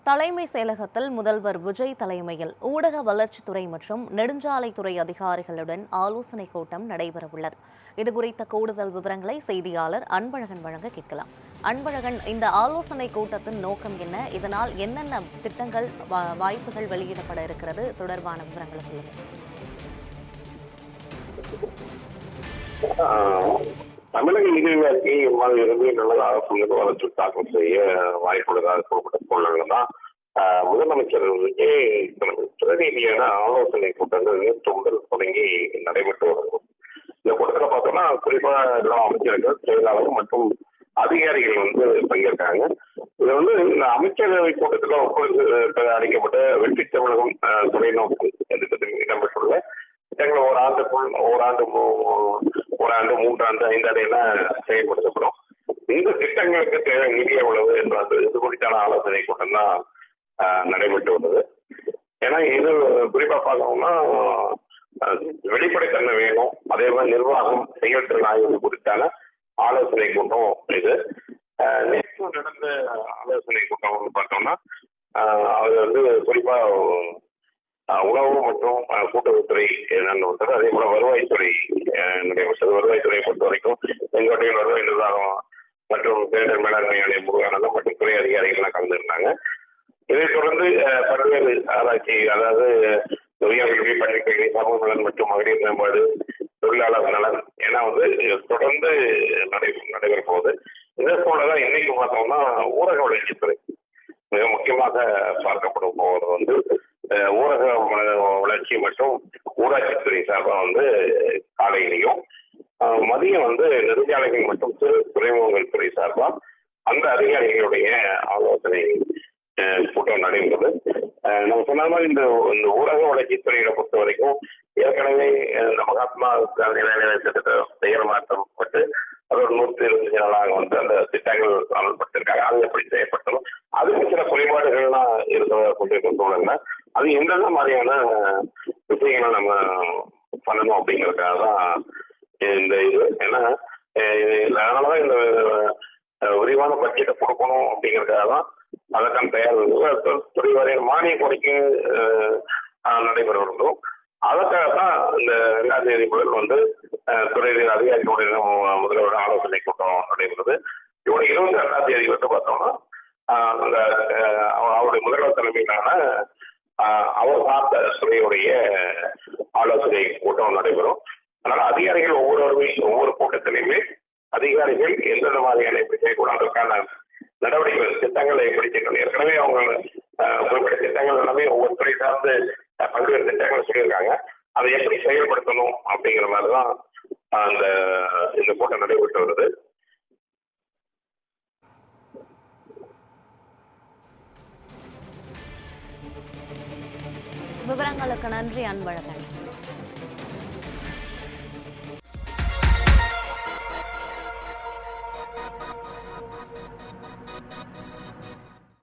தலைமை செயலகத்தில் முதல்வர் விஜய் தலைமையில் ஊடக வளர்ச்சித்துறை மற்றும் நெடுஞ்சாலைத்துறை அதிகாரிகளுடன் ஆலோசனைக் கூட்டம் நடைபெறவுள்ளது. இதுகுறித்த கூடுதல் விவரங்களை செய்தியாளர் அன்பழகன் வழங்க கேட்கலாம். அன்பழகன், இந்த ஆலோசனைக் கூட்டத்தின் நோக்கம் என்ன? இதனால் என்னென்ன திட்டங்கள், வாய்ப்புகள் வெளியிடப்பட இருக்கிறது தொடர்பான விவரங்களை சொல்லுங்கள். தமிழக நிதிநிலைக்கு இருந்து நல்லதாக சொன்னது வளர்ச்சி தாக்கல் செய்ய வாய்ப்புள்ளதாக கூறப்பட்ட சூழ்நிலை தான் முதலமைச்சர் பிரதிநிதியான ஆலோசனை கூட்டங்கள் நேற்று முதல் தொடங்கி நடைபெற்று வரும். இந்த கூட்டத்தில் பார்த்தோம்னா குறிப்பா எல்லா அமைச்சர்கள், செயலாளர் மற்றும் அதிகாரிகள் பங்கேற்காங்க. இது இந்த அமைச்சரவை கூட்டத்தில் ஒப்புதல் அளிக்கப்பட்ட வெற்றி தமிழகம் தொலைநோக்கு இடம்பெற்றுள்ள திட்டங்கள் ஓராண்டு 3 ஆண்டு 5 ஆண்டு என செயல்படுத்தப்படும். இந்த திட்டங்களுக்கு தேவை நிதி எவ்வளவு என்பது இது குறித்தான ஆலோசனை கூட்டம் தான் நடைபெற்று வந்தது. ஏன்னா இது குறிப்பா பார்த்தோம்னா வெளிப்படைத்தன்மை வேணும், அதே மாதிரி நிர்வாகம், செயல்திறன் ஆய்வு குறித்தான ஆலோசனை கூட்டம் இது. நேற்று நடந்த ஆலோசனை கூட்டம் பார்த்தோம்னா அது குறிப்பா உணவு மற்றும் கூட்டுறவுத்துறை நடைபெற்றது. அதே போல வருவாய்த்துறை நடைபெற்றது. வருவாய்த்துறையை பொறுத்த வரைக்கும் செங்கோட்டையில் வருவாய் நிர்வாகம் மற்றும் பேரிடர் மேலாண்மை ஆணையம் முருகானந்தம் மற்றும் துறை அதிகாரிகள்லாம் கலந்துருந்தாங்க. இதைத் தொடர்ந்து பல்வேறு ஆராய்ச்சி, அதாவது தொழிலாளர்கள் பள்ளிக்கல்வி, சமூக நலன் மற்றும் மகளிர் மேம்பாடு, தொழிலாளர் நலன் என தொடர்ந்து நடைபெற போகுது. இதே போலதான் இன்னைக்கு பார்த்தோம்னா ஊரக வளர்ச்சித்துறை மிக முக்கியமாக பார்க்கப்படும் போவது ஊரக வளர்ச்சி மற்றும் ஊராட்சித்துறை சார்பாக காலையிலையும், மதியம் நெடுஞ்சாலைகள் மற்றும் சிறு துறைமுகங்கள் துறை சார்பாக அந்த அதிகாரிகளுடைய ஆலோசனை கூட்டம் நடைபெறுது. நம்ம சொன்ன மாதிரி இந்த ஊரக வளர்ச்சித்துறையை பொறுத்த வரைக்கும் ஏற்கனவே இந்த மகாத்மா காந்தி நினைவு திட்டத்தை செயல்மாற்றப்பட்டு அதோட 125 நாளாக அந்த திட்டங்கள் அமல்படுத்திருக்காங்க. அது எப்படி செயல்படுத்தணும், அதுக்கு சில குறைபாடுகள்லாம் கொண்டுள்ள அது எந்தெந்த மாதிரியான விஷயங்களை நம்ம பண்ணணும் அப்படிங்கிறதுக்காக தான் இந்த இது. ஏன்னா அதனாலதான் இந்த விரிவான பட்ஜெட்டை கொடுக்கணும் அப்படிங்கிறதுக்காக தான் அதற்கான தயார் துறை வரையில் மானிய கோரிக்கை நடைபெற வேண்டும். அதற்காக தான் இந்த 2ஆம் தேதி முதல் துறை அதிகாரிகளுடைய முதல்வரோட ஆலோசனை கூட்டம் நடைபெறுது. இவங்க 22ஆம் தேதி பார்த்தோம்னா அந்த அவருடைய முதல்வர் தலைமையிலான அவர் சார்ந்த துறையுடைய ஆலோசனை கூட்டம் நடைபெறும். அதனால அதிகாரிகள் ஒவ்வொரு கூட்டத்திலையுமே அதிகாரிகள் எந்தெந்த மாதிரியான எப்படி செய்யக்கூடாது, அதற்கான நடவடிக்கைகள், திட்டங்களை எப்படி செய்யணும். ஏற்கனவே அவங்க குறிப்பிட்ட திட்டங்கள் எல்லாமே ஒவ்வொரு துறை சார்ந்து பல்வேறு திட்டங்களை சொல்லியிருக்காங்க. அதை எப்படி செயல்படுத்தணும் அப்படிங்கிற மாதிரிதான் இந்த கூட்டம் நடைபெற்று வருது. விவரங்களுக்கு நன்றி அன்பழகன்.